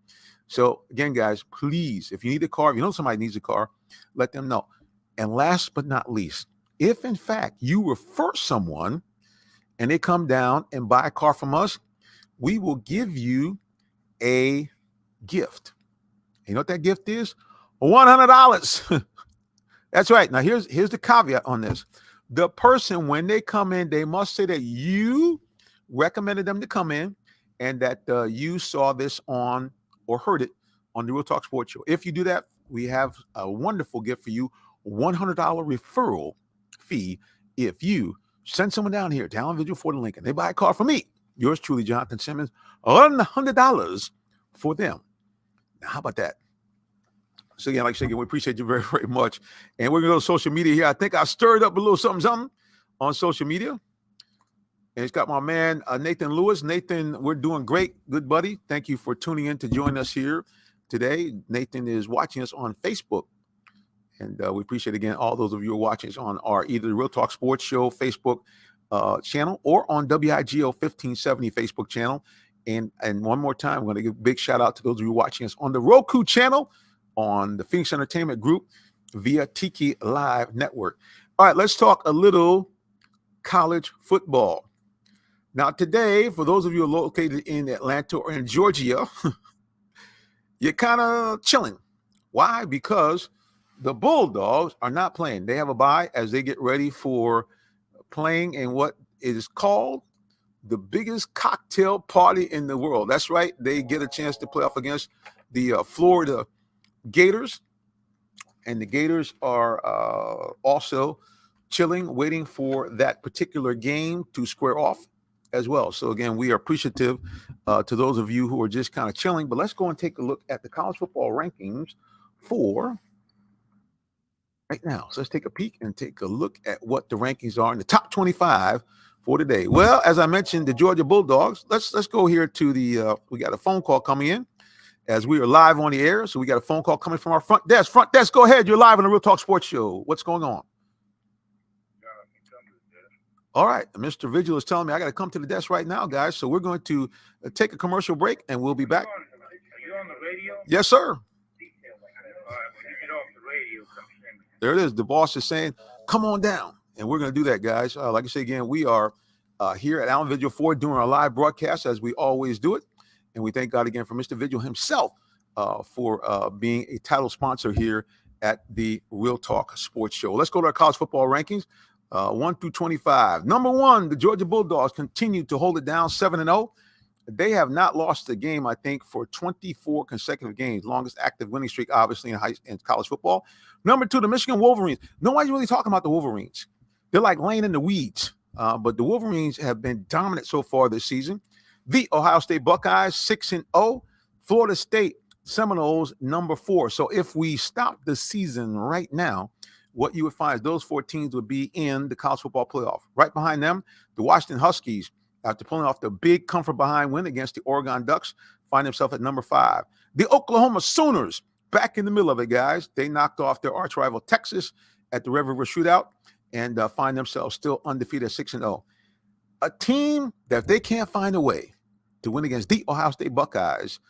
So again, guys, please, if you need a car, if you know somebody needs a car, let them know. And last but not least, if in fact you refer someone and they come down and buy a car from us, we will give you a gift. You know what that gift is? $100. That's right. Now here's the caveat on this. The person, when they come in, they must say that you recommended them to come in, and that you saw this on or heard it on the Real Talk Sports Show. If you do that, we have a wonderful gift for you, $100 referral fee if you send someone down here to Allen Vigil Ford in Lincoln. They buy a car from me, yours truly, Jonathan Simmons, $100 for them. Now, how about that? So again, like I said, we appreciate you very, very much. And we're going to go to social media here. I think I stirred up a little something on social media. And it's got my man, Nathan Lewis. Nathan, we're doing great. Good buddy. Thank you for tuning in to join us here today. Nathan is watching us on Facebook. And we appreciate, again, all those of you who are watching us on our either the Real Talk Sports Show Facebook channel or on WIGO 1570 Facebook channel. And one more time, I'm going to give a big shout out to those of you watching us on the Roku channel, on the Phoenix Entertainment Group via Tiki Live Network. All right, let's talk a little college football. Now, today, for those of you who are located in Atlanta or in Georgia, you're kind of chilling. Why? Because the Bulldogs are not playing. They have a bye as they get ready for playing in what is called the biggest cocktail party in the world. That's right. They get a chance to play off against the Florida Gators, and the Gators are also chilling, waiting for that particular game to square off as well. So again, we are appreciative to those of you who are just kind of chilling, but let's go and take a look at the college football rankings for right now. So let's take a peek and take a look at what the rankings are in the top 25 for today. Well, as I mentioned, the Georgia Bulldogs, let's go here to the we got a phone call coming in as we are live on the air. So we got a phone call coming from our front desk. Front desk, go ahead. You're live on the Real Talk Sports Show. What's going on? All right. Mr. Vigil is telling me I got to come to the desk right now, guys. So we're going to take a commercial break, and we'll be back. Are you on the radio? Yes, sir. All right, when you get off the radio, come see me. There it is. The boss is saying, come on down. And we're going to do that, guys. Like I say again, we are here at Allen Vigil Ford doing our live broadcast as we always do it. And we thank God again for Mr. Vigil himself for being a title sponsor here at the Real Talk Sports Show. Let's go to our college football rankings, 1 through 25. Number 1, the Georgia Bulldogs continue to hold it down, 7-0. They have not lost a game, I think, for 24 consecutive games, longest active winning streak, obviously, in college football. Number 2, the Michigan Wolverines. Nobody's really talking about the Wolverines. They're like laying in the weeds, but the Wolverines have been dominant so far this season. The Ohio State Buckeyes, 6-0. Florida State Seminoles, number 4. So if we stop the season right now, what you would find is those 4 teams would be in the college football playoff. Right behind them, the Washington Huskies, after pulling off the big comfort behind win against the Oregon Ducks, find themselves at number 5. The Oklahoma Sooners, back in the middle of it, guys. They knocked off their arch rival Texas at the Red River Shootout and find themselves still undefeated at 6-0. A team that if they can't find a way to win against the Ohio State Buckeyes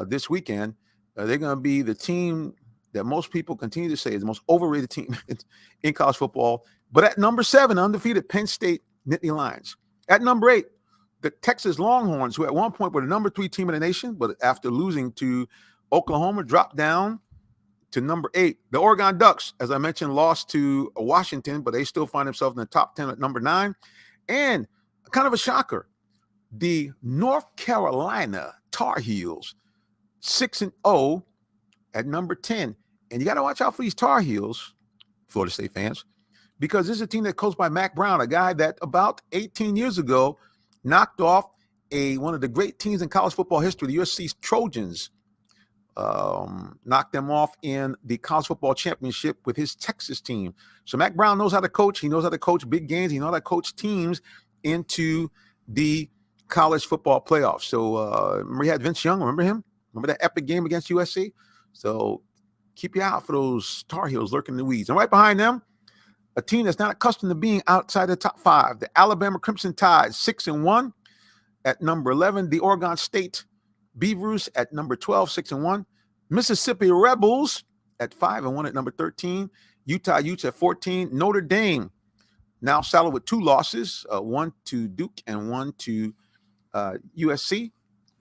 this weekend, they're going to be the team that most people continue to say is the most overrated team in college football. But at number 7, undefeated Penn State Nittany Lions. At number 8, the Texas Longhorns, who at one point were the number 3 team in the nation, but after losing to Oklahoma, dropped down to number 8. The Oregon Ducks, as I mentioned, lost to Washington, but they still find themselves in the top 10 at number 9. And kind of a shocker, the North Carolina Tar Heels, 6-0 at number 10. And you got to watch out for these Tar Heels, Florida State fans, because this is a team that coached by Mack Brown, a guy that about 18 years ago knocked off one of the great teams in college football history, the USC Trojans, knocked them off in the college football championship with his Texas team. So Mack Brown knows how to coach. He knows how to coach big games. He knows how to coach teams into the college football playoffs. So remember, he had Vince Young. Remember him? Remember that epic game against USC? So keep your eye out for those Tar Heels lurking in the weeds. And right behind them, a team that's not accustomed to being outside the top 5, the Alabama Crimson Tide, 6-1 at number 11. The Oregon State Beavers at number 12, 6-1. Mississippi Rebels at 5-1 at number 13. Utah Utes at 14. Notre Dame now saddled with 2 losses, one to Duke and one to USC.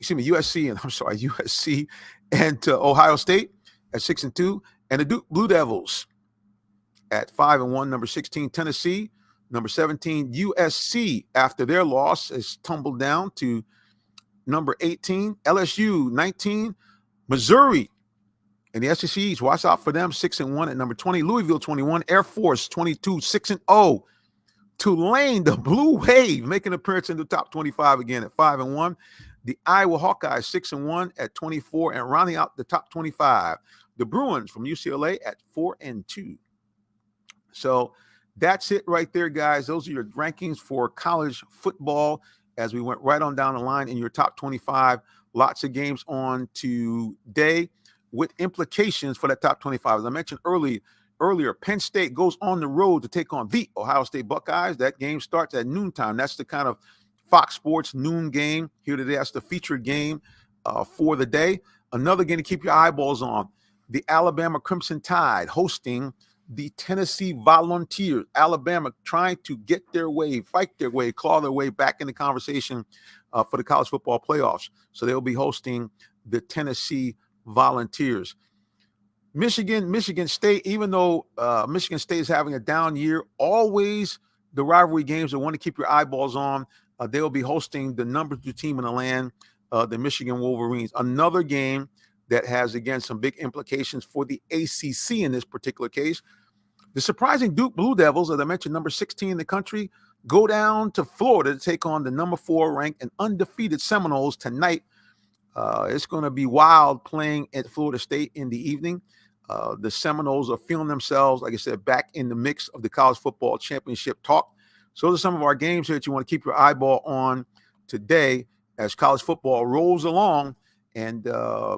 USC and to Ohio State at 6-2. And the Duke Blue Devils at 5-1, number 16, Tennessee, number 17, USC, after their loss, has tumbled down to number 18, LSU, 19, Missouri, and the SEC East, watch out for them, 6-1 at number 20, Louisville, 21, Air Force, 22, 6-0, Tulane, the Blue Wave, making an appearance in the top 25 again at 5-1, the Iowa Hawkeyes, 6-1 at 24, and rounding out the top 25, the Bruins from UCLA at 4-2. So that's it right there, guys. Those are your rankings for college football as we went right on down the line in your top 25. Lots of games on today with implications for that top 25. As I mentioned earlier, Penn State goes on the road to take on the Ohio State Buckeyes. That game starts at noontime. That's the kind of Fox Sports noon game here today. That's the featured game for the day. Another game to keep your eyeballs on, the Alabama Crimson Tide hosting the Tennessee Volunteers. Alabama trying to get their way, fight their way, claw their way back in the conversation for the college football playoffs. So they'll be hosting the Tennessee Volunteers. Michigan State, even though Michigan State is having a down year, always the rivalry games that want to keep your eyeballs on. They'll be hosting the number 2 team in the land, the Michigan Wolverines. Another game that has, again, some big implications for the ACC in this particular case. The surprising Duke Blue Devils, as I mentioned, number 16 in the country, go down to Florida to take on the number 4 ranked and undefeated Seminoles tonight. It's going to be wild playing at Florida State in the evening. The Seminoles are feeling themselves, like I said, back in the mix of the college football championship talk. So those are some of our games here that you want to keep your eyeball on today as college football rolls along and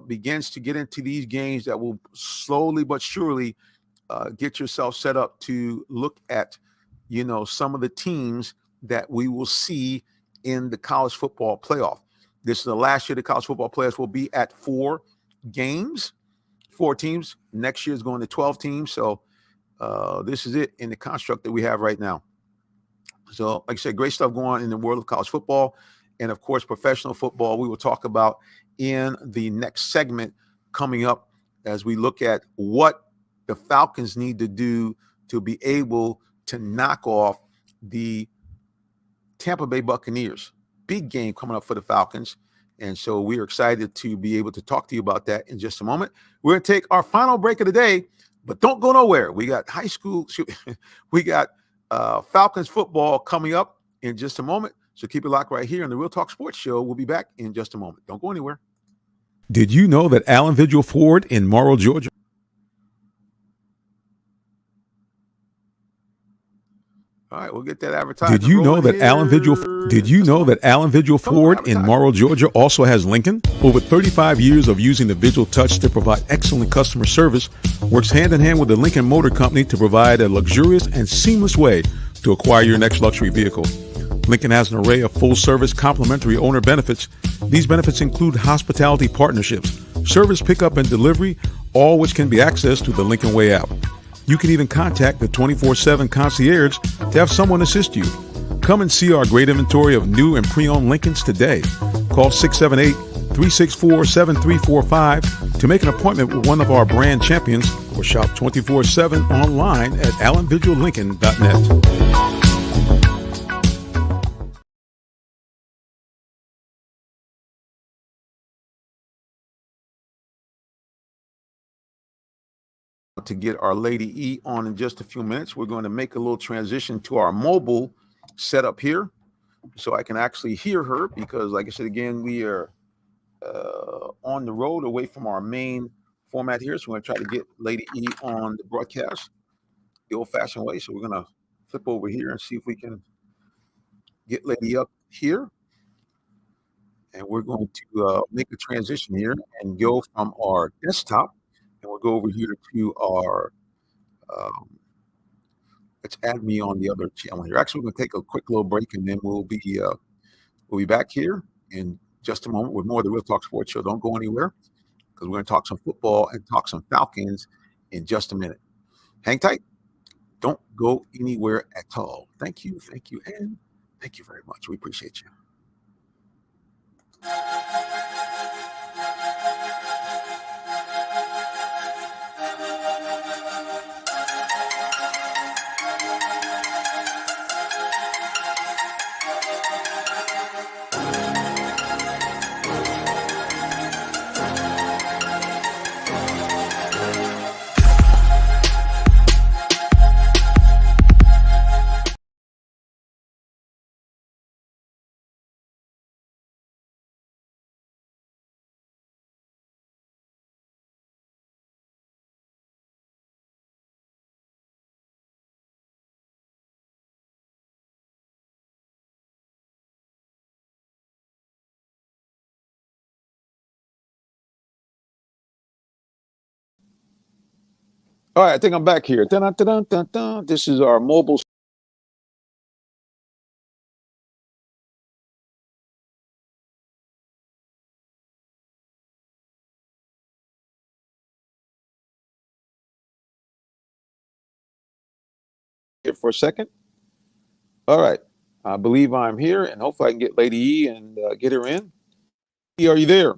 begins to get into these games that will slowly but surely get yourself set up to look at, some of the teams that we will see in the college football playoff. This is the last year the college football playoffs will be at 4 games, 4 teams. Next year is going to 12 teams. So this is it in the construct that we have right now. So, like I said, great stuff going on in the world of college football. And, of course, professional football we will talk about in the next segment coming up as we look at what the Falcons need to do to be able to knock off the Tampa Bay Buccaneers. Big game coming up for the Falcons. And so we are excited to be able to talk to you about that in just a moment. We're going to take our final break of the day, but don't go nowhere. We got high school, we got Falcons football coming up in just a moment. So keep it locked right here on the Real Talk Sports Show. We'll be back in just a moment. Don't go anywhere. Did you know that Allen Vigil Ford in Morrow, Georgia? All right, we'll get that advertisement. Did you know that Allen Vigil Ford in Morrow, Georgia also has Lincoln? Over 35 years of using the Vigil Touch to provide excellent customer service, works hand in hand with the Lincoln Motor Company to provide a luxurious and seamless way to acquire your next luxury vehicle. Lincoln has an array of full-service complimentary owner benefits. These benefits include hospitality partnerships, service pickup and delivery, all which can be accessed through the Lincoln Way app. You can even contact the 24/7 concierge to have someone assist you. Come and see our great inventory of new and pre-owned Lincolns today. Call 678-364-7345 to make an appointment with one of our brand champions or shop 24/7 online at allenvigillincoln.net. To get our Lady E on in just a few minutes. We're going to make a little transition to our mobile setup here so I can actually hear her because, like I said, again, we are on the road away from our main format here. So we're going to try to get Lady E on the broadcast the old-fashioned way. So we're going to flip over here and see if we can get Lady up here. And we're going to make a transition here and go from our desktop. And we'll go over here to our, let's add me on the other channel here. Actually, we're going to take a quick little break and then we'll be back here in just a moment with more of the Real Talk Sports Show. Don't go anywhere because we're going to talk some football and talk some Falcons in just a minute. Hang tight. Don't go anywhere at all. Thank you, and thank you very much. We appreciate you. All right, I think I'm back here. Dun-dun-dun-dun-dun. This is our mobile. Here for a second. All right, I believe I'm here, and hopefully I can get Lady E and get her in. E, are you there?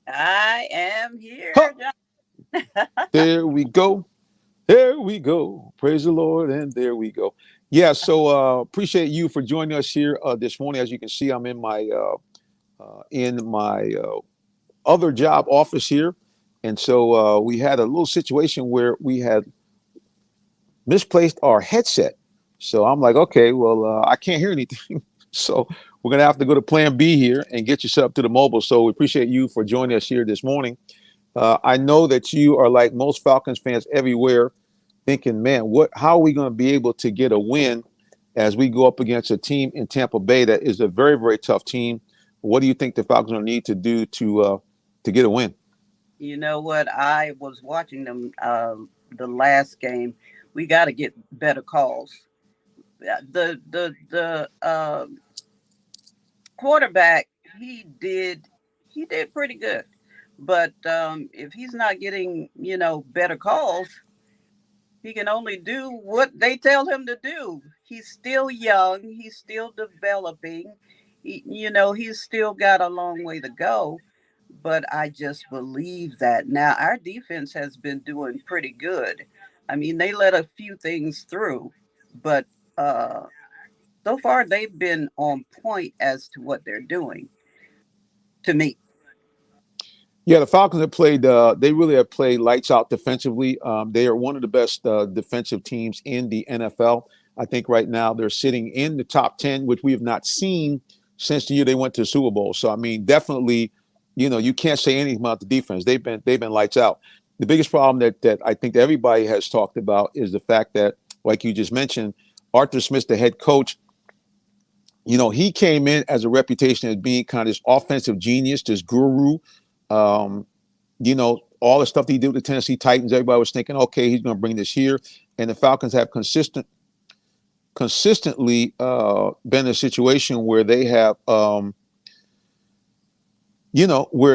I am here. Huh. There we go. There we go. Praise the Lord, and there we go. Yeah, so appreciate you for joining us here this morning. As you can see, I'm in my other job office here, and so we had a little situation where we had misplaced our headset. So I'm like, okay, well, I can't hear anything. So we're going to have to go to plan B here and get you set up to the mobile. So we appreciate you for joining us here this morning. I know that you are like most Falcons fans everywhere thinking, man, how are we going to be able to get a win as we go up against a team in Tampa Bay that is a very, very tough team? What do you think the Falcons will need to do to get a win? You know what? I was watching them the last game. We got to get better calls. The quarterback, he did pretty good, but if he's not getting better calls, he can only do what they tell him to do. He's still young. He's still developing. He's still got a long way to go. But I just believe that now our defense has been doing pretty good. I mean, they let a few things through, but so far they've been on point as to what they're doing to me. Yeah, the Falcons have played. They really have played lights out defensively. They are one of the best defensive teams in the NFL. I think right now they're sitting in the top 10, which we have not seen since the year they went to the Super Bowl. So I mean, definitely, you can't say anything about the defense. They've been lights out. The biggest problem that I think that everybody has talked about is the fact that, like you just mentioned, Arthur Smith, the head coach, he came in as a reputation as being kind of this offensive genius, this guru. Um, all the stuff that he did with the Tennessee Titans, everybody was thinking, okay, he's going to bring this here. And the Falcons have consistently been in a situation where they have, where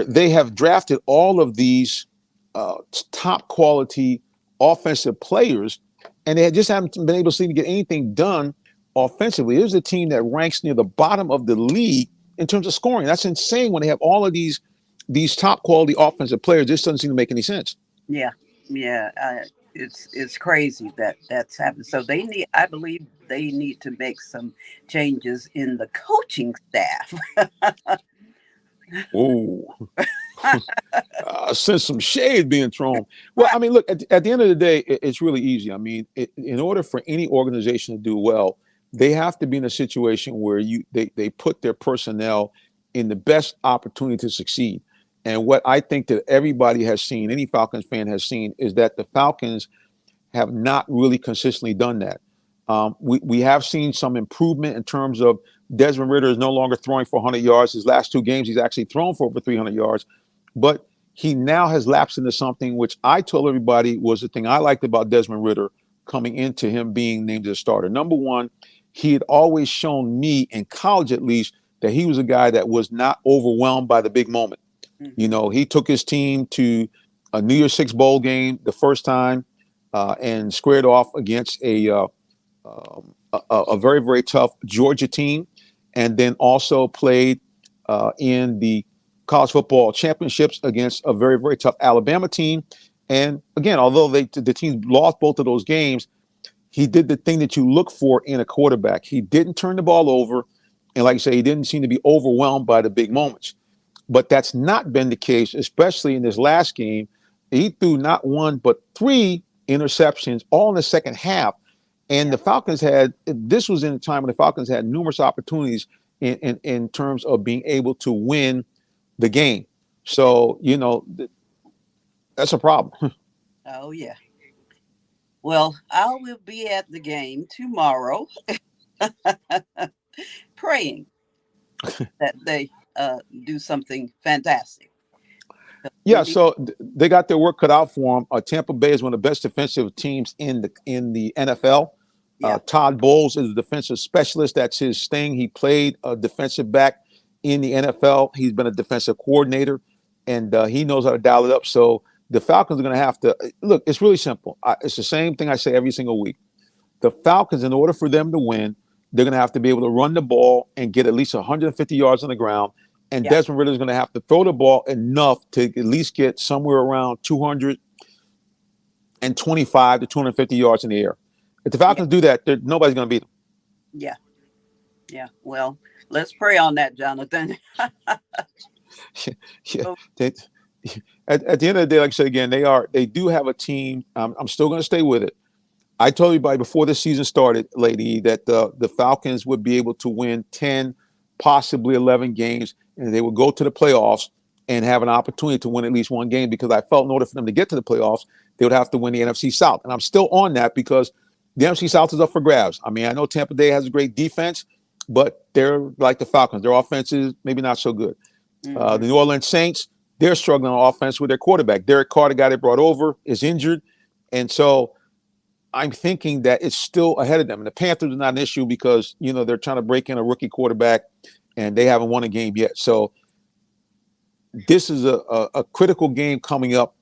they have drafted all of these top quality offensive players, and they just haven't been able to seem to get anything done offensively. It is a team that ranks near the bottom of the league in terms of scoring. That's insane when they have all of these top quality offensive players. This doesn't seem to make any sense. Yeah, yeah. It's crazy that that's happened. So I believe they need to make some changes in the coaching staff. Oh, since some shade being thrown. Well, I mean, look, at the end of the day, it's really easy. I mean, in order for any organization to do well, they have to be in a situation where they put their personnel in the best opportunity to succeed. And what I think that everybody has seen, any Falcons fan has seen, is that the Falcons have not really consistently done that. We have seen some improvement in terms of Desmond Ridder is no longer throwing for 100 yards. His last two games, he's actually thrown for over 300 yards. But he now has lapsed into something which I told everybody was the thing I liked about Desmond Ridder coming into him being named as a starter. Number one, he had always shown me, in college at least, that he was a guy that was not overwhelmed by the big moment. He took his team to a New Year's Six bowl game the first time and squared off against a very, very tough Georgia team, and then also played in the college football championships against a very, very tough Alabama team. And again, although the teams lost both of those games, he did the thing that you look for in a quarterback. He didn't turn the ball over. And like I say, he didn't seem to be overwhelmed by the big moments. But that's not been the case, especially in this last game. He threw not one, but 3 interceptions, all in the second half. And the Falcons this was in a time when the Falcons had numerous opportunities in terms of being able to win the game. So, that's a problem. Oh, yeah. Well, I will be at the game tomorrow praying that they do something fantastic. Yeah, so they got their work cut out for them. Tampa Bay is one of the best defensive teams in the NFL. Yeah. Todd Bowles is a defensive specialist. That's his thing. He played a defensive back in the NFL. He's been a defensive coordinator, and he knows how to dial it up. So the Falcons are going to have to look. It's really simple. It's the same thing I say every single week. The Falcons, in order for them to win, they're going to have to be able to run the ball and get at least 150 yards on the ground. And Desmond Ridder is going to have to throw the ball enough to at least get somewhere around 225 to 250 yards in the air. If the Falcons do that, nobody's going to beat them. Yeah. Yeah. Well, let's pray on that, Jonathan. Yeah. At the end of the day, like I said again, they do have a team. I'm still going to stay with it. I told everybody before the season started, lady, that the Falcons would be able to win 10, possibly 11 games, and they would go to the playoffs and have an opportunity to win at least one game, because I felt in order for them to get to the playoffs, they would have to win the NFC South. And I'm still on that because the NFC South is up for grabs. I mean, I know Tampa Bay has a great defense, but they're like the Falcons. Their offense is maybe not so good. The New Orleans Saints, they're struggling on offense with their quarterback. Derek Carr, the guy they brought over, is injured. And so I'm thinking that it's still ahead of them. And the Panthers are not an issue because, they're trying to break in a rookie quarterback and they haven't won a game yet. So this is a critical game coming up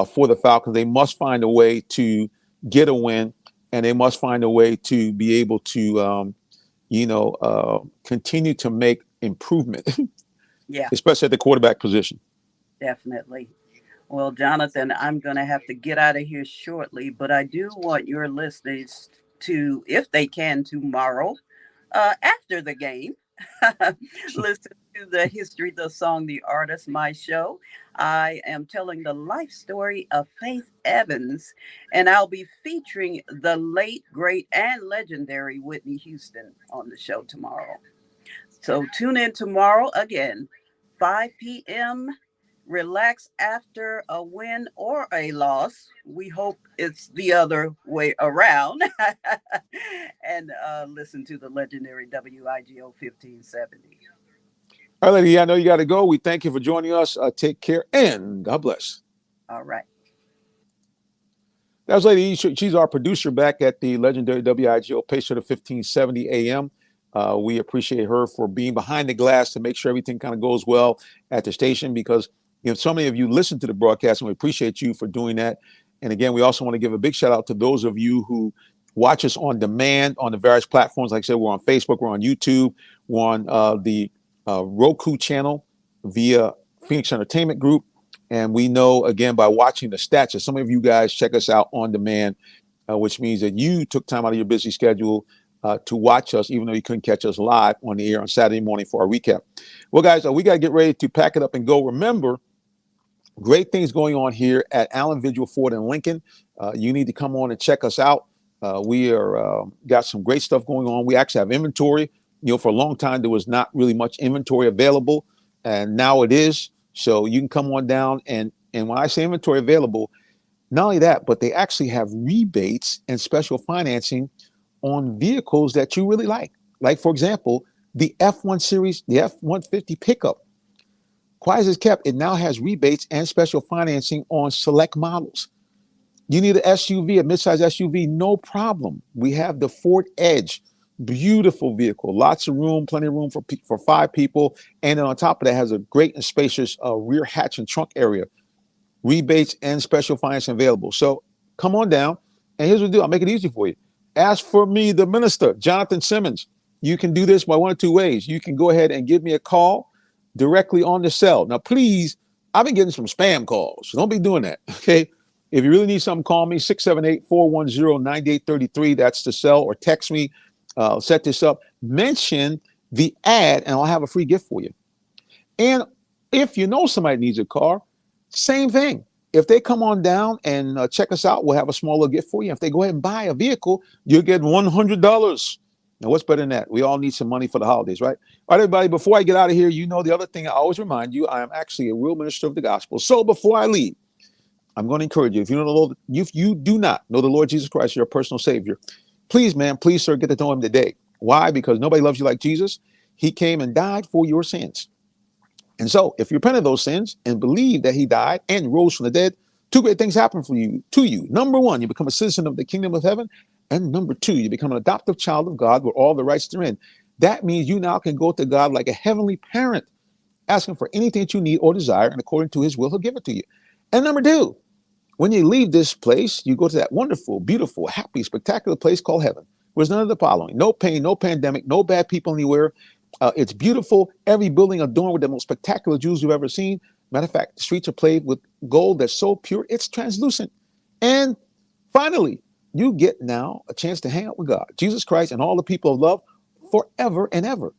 for the Falcons. They must find a way to get a win, and they must find a way to be able to, continue to make improvement, especially at the quarterback position. Definitely. Well, Jonathan, I'm going to have to get out of here shortly, but I do want your listeners to, if they can tomorrow, after the game, listen to the History, the Song, the Artist, my show. I am telling the life story of Faith Evans, and I'll be featuring the late, great, and legendary Whitney Houston on the show tomorrow. So tune in tomorrow again, 5 p.m. Relax after a win or a loss. We hope it's the other way around. And listen to the legendary WIGO 1570. All right, lady, I know you got to go. We thank you for joining us. Take care and God bless. All right. That was Lady E. She's our producer back at the legendary WIGO Pacer to 1570 AM. We appreciate her for being behind the glass to make sure everything kind of goes well at the station, because so many of you listen to the broadcast, and we appreciate you for doing that. And again, we also want to give a big shout out to those of you who watch us on demand on the various platforms. Like I said, we're on Facebook, we're on YouTube, we're on the Roku channel via Phoenix Entertainment Group. And we know, again, by watching the stats, that some of you guys check us out on demand, which means that you took time out of your busy schedule to watch us, even though you couldn't catch us live on the air on Saturday morning for our recap. Well, guys, we got to get ready to pack it up and go. Remember, great things going on here at Allen Vigil Ford in Lincoln. You need to come on and check us out. We are got some great stuff going on. We actually have inventory. For a long time, there was not really much inventory available, and now it is. So you can come on down, and when I say inventory available, not only that, but they actually have rebates and special financing on vehicles that you really like. Like, for example, the F1 series, the F-150 pickup. Quiet as kept, it now has rebates and special financing on select models. You need an SUV, a midsize SUV, no problem. We have the Ford Edge. Beautiful vehicle, lots of room, plenty of room for 5 people. And then on top of that, has a great and spacious rear hatch and trunk area. Rebates and special financing available. So come on down. And here's what we do. I'll make it easy for you. Ask for me, the minister, Jonathan Simmons. You can do this by one of 2 ways. You can go ahead and give me a call directly on the cell. Now, please, I've been getting some spam calls. So don't be doing that, okay? If you really need something, call me, 678-410-9833. That's the cell, or text me. Set this up. Mention the ad, and I'll have a free gift for you. And if you know somebody needs a car, same thing. If they come on down and check us out, we'll have a small little gift for you. If they go ahead and buy a vehicle, you'll get $100. Now, what's better than that? We all need some money for the holidays, right? All right, everybody, before I get out of here, the other thing I always remind you, I am actually a real minister of the gospel. So before I leave, I'm going to encourage you, if you do not know the Lord Jesus Christ, your personal Savior, please, man, please, sir, get to know him today. Why? Because nobody loves you like Jesus. He came and died for your sins. And so if you repent of those sins and believe that he died and rose from the dead, 2 great things happen to you. Number 1, you become a citizen of the kingdom of heaven. And number 2, you become an adoptive child of God with all the rights therein. That means you now can go to God like a heavenly parent, asking for anything that you need or desire, and according to his will, he'll give it to you. And number 2, when you leave this place, you go to that wonderful, beautiful, happy, spectacular place called heaven, where there's none of the following: no pain, no pandemic, no bad people anywhere. It's beautiful. Every building adorned with the most spectacular jewels you've ever seen. Matter of fact, the streets are paved with gold that's so pure, it's translucent. And finally, you get now a chance to hang out with God, Jesus Christ, and all the people of love forever and ever.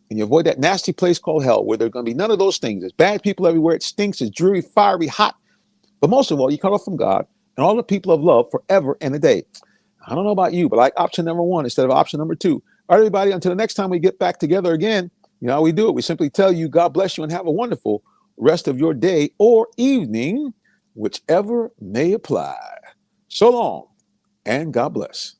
And you avoid that nasty place called hell, where there's going to be none of those things. There's bad people everywhere. It stinks. It's dreary, fiery, hot. But most of all, you cut off from God and all the people of love forever and a day. I don't know about you, but I like option number 1 instead of option number 2. All right, everybody, until the next time we get back together again, you know how we do it. We simply tell you, God bless you and have a wonderful rest of your day or evening, whichever may apply. So long, and God bless.